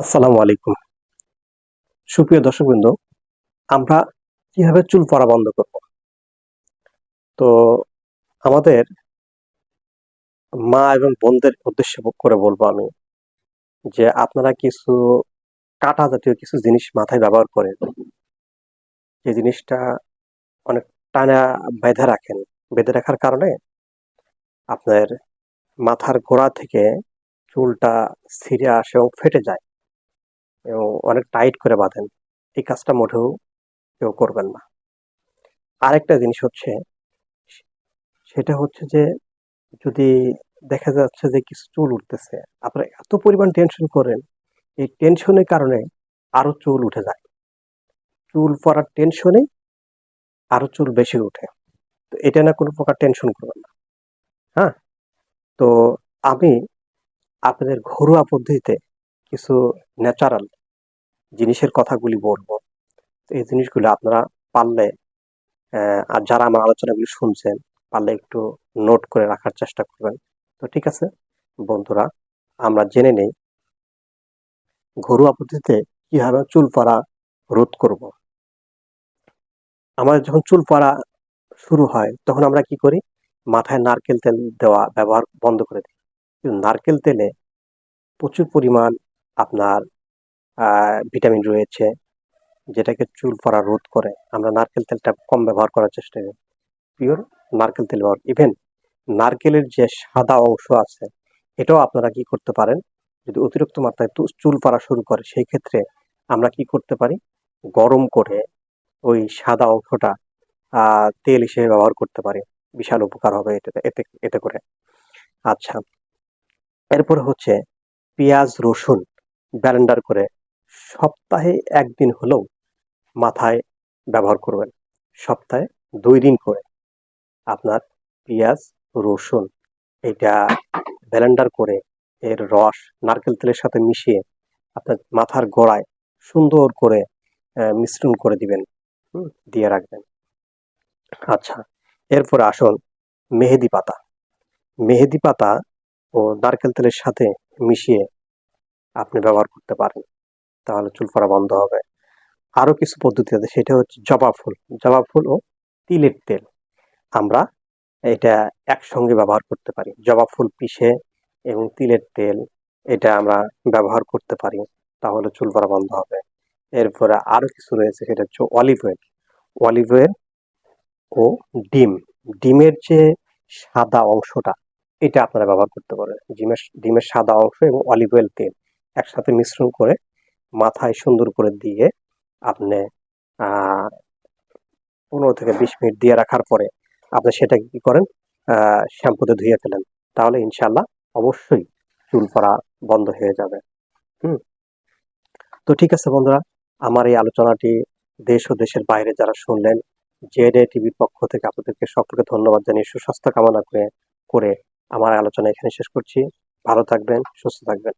আসসালামু আলাইকুম। সুপ্রিয় দর্শকবৃন্দ, আমরা কিভাবে চুল পড়া বন্ধ করব? তো আমাদের মা এবং বোনদের উদ্দেশ্য করে বলবো আমি যে আপনারা কিছু কাঁটা জাতীয় কিছু জিনিস মাথায় ব্যবহার করেন। যে জিনিসটা অনেক টানা বেঁধে রাখার কারণে আপনার মাথার গোড়া থেকে চুলটা ছিঁড়ে আসে এবং ফেটে যায় এবং অনেক টাইট করে বাঁধেন। এই কাজটা মোটেও কেউ করবেন না। আরেকটা জিনিস হচ্ছে সেটা হচ্ছে যে যদি দেখা যাচ্ছে যে কিছু চুল উঠতেছে, আপনারা এত পরিমাণ টেনশন করেন, এই টেনশনের কারণে আরো চুল উঠে যায়। চুল পড়ার টেনশনে আরো চুল বেশি উঠে। তো এটা না কোনো প্রকার টেনশন করবেন না। হ্যাঁ? তো আমি আপনাদের ঘরোয়া পদ্ধতিতে কিছু ন্যাচারাল জিনিসের কথাগুলি বলবো। এই জিনিসগুলো আপনারা পারলে আর যারা আমার আলোচনাগুলি শুনছেন, পারলে একটু নোট করে রাখার চেষ্টা করবেন। তো ঠিক আছে বন্ধুরা, আমরা জেনে নেই ঘরোয়া পদ্ধতিতে কিভাবে চুল পড়া রোধ করব। আমাদের যখন চুল পড়া শুরু হয় তখন আমরা কি করি? মাথায় নারকেল তেল দেওয়া ব্যবহার বন্ধ করে দিই। কিন্তু নারকেল তেলে প্রচুর পরিমাণ আপনার ভিটামিন রয়েছে, যেটাকে চুল পড়া রোধ করে। আমরা নারকেল তেলটা কম ব্যবহার করার চেষ্টা করি। পিওর নারকেল তেল ব্যবহার, ইভেন নারকেলের যে সাদা অংশ আছে এটাও আপনারা কি করতে পারেন, যদি অতিরিক্ত মাত্রায় চুল পড়া শুরু করে সেই ক্ষেত্রে আমরা কি করতে পারি, গরম করে ওই সাদা অংশটা তেল হিসেবে ব্যবহার করতে পারি। বিশাল উপকার হবে এতে এতে করে। আচ্ছা, এরপরে হচ্ছে পেঁয়াজ রসুন ব্লেন্ডার করে সপ্তাহে একদিন হলেও মাথায় ব্যবহার করবেন। সপ্তাহে 2 দিন করে আপনার পেঁয়াজ রসুন এটা ব্লেন্ডার করে এর রস নারকেল তেলের সাথে মিশিয়ে আপনার মাথার গোড়ায় সুন্দর করে মিশ্রণ করে দিবেন, দিয়ে রাখবেন। আচ্ছা, এরপরে আসুন মেহেদি পাতা। মেহেদি পাতা ও নারকেল তেলের সাথে মিশিয়ে আপনি ব্যবহার করতে পারেন, তাহলে চুল পড়া বন্ধ হবে। আরো কিছু পদ্ধতি আছে, সেটা হচ্ছে জবা ফুল। জবা ফুল ও তিলের তেল আমরা এটা একসঙ্গে ব্যবহার করতে পারি। জবা ফুল পিষে এবং তিলের তেল এটা আমরা ব্যবহার করতে পারি, তাহলে চুল পড়া বন্ধ হবে। এরপরে আরো কিছু রয়েছে, সেটা হচ্ছে অলিভ অয়েল। অলিভ অয়েল ও ডিম। ডিমের যে সাদা অংশটা এটা আপনারা ব্যবহার করতে পারেন। ডিমের সাদা অংশ এবং অলিভ অয়েল তেল একসাথে মিশ্রণ করে মাথায় সুন্দর করে দিয়ে আপনি আহ 15 থেকে 20 মিনিট দিয়ে রাখার পরে আপনি সেটাকে কি করেন, শ্যাম্পুতে ধুয়ে ফেলেন, তাহলে ইনশাল্লাহ অবশ্যই চুল পড়া বন্ধ হয়ে যাবে। হুম। তো ঠিক আছে বন্ধুরা, আমার এই আলোচনাটি দেশ ও দেশের বাইরে যারা শুনলেন, জেডে টিভির পক্ষ থেকে আপনাদেরকে সকলকে ধন্যবাদ জানিয়ে সুস্বাস্থ্য কামনা করে করে আমার আলোচনা এখানে শেষ করছি। ভালো থাকবেন, সুস্থ থাকবেন।